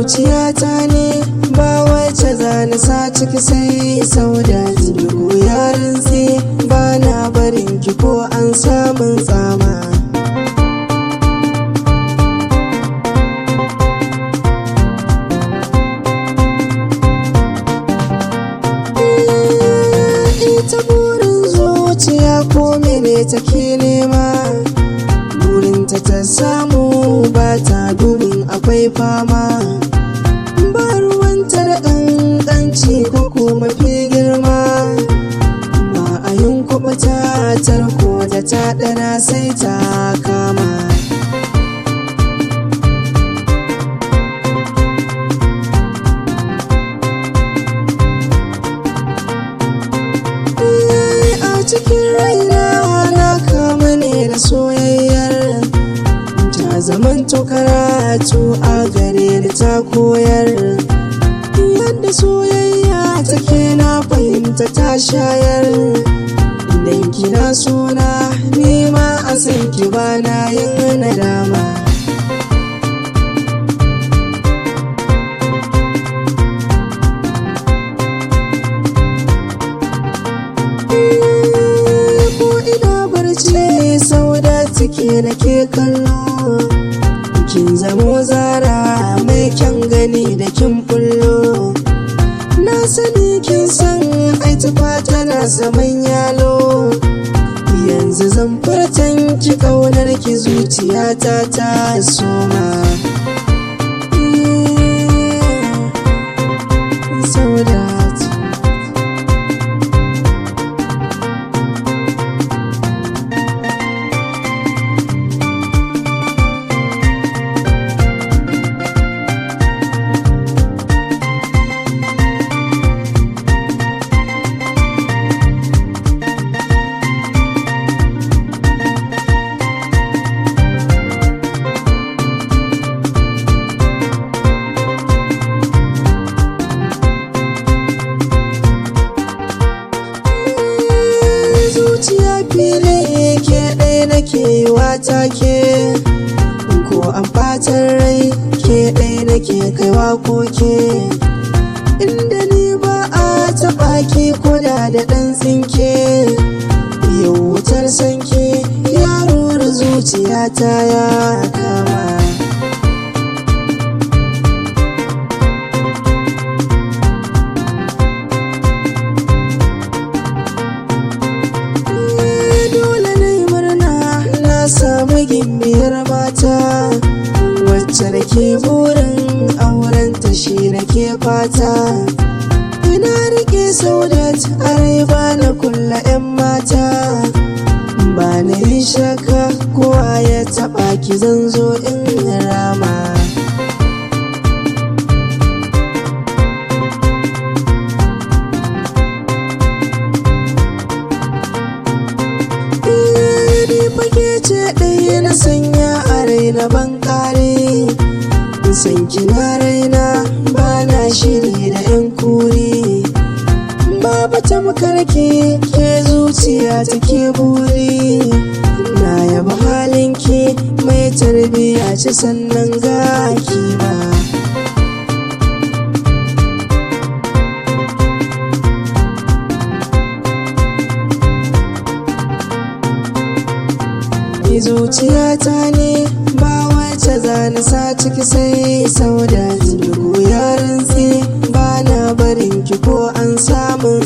zuciyata ne ba wacce zana sa ciki sai Saudat. Dugu yarin sai ba na barin ki ko an samun tsama. Ita burin zuciya ko mene take nema, burinta ta samu ba ta dubin akwai fama. Ba ruwanta da ƙanƙanci ko kuma fi girma, ba a yin kuɓuta tarko da ta ɗana sai ta kama. Cikin raina na kama ne da soyayyar, ta zamanto karatu a gare da ta koyar. Yadda soyayya take na fahimta ta shayar, idan kina sona nema a san ki bana yin nadama. Saudat ke nake kallo, kin zamo zara mai kyan gani da kin bullo. Na sani kin san ai tufa tana saman yalo, yanzu zan furtan ki ƙaunar ki zuciyata ta soma. Saudat. Zuciya fili ke ɗaya nake yi wata ke, ko an ɓatan rai ke ɗaya nake kaiwa koke. Inda ni ba a taɓa ki koda da ɗan tsinke, yau wutar sanke yaro da zuciyata ya kama. Samu gimbiyar mata wacce da ke burin aurenta shi da ke fata. Ina rike Saudat a rai ba na kulla 'yan mata, ba na yi shakka kowa ya taɓa ki zan zo in rama. Ce ɗaya na sanya a raina ban kare, san kina raina ba na shiri da 'yan kuri. Babu tamkar ke zuciya take buri, na yaba halinki mai tarbiya ce sannan ga kima. Zuciyata ne ba wacce zana sa ciki sai Saudat. Dugu yarin sai ba na barin ki ko an samun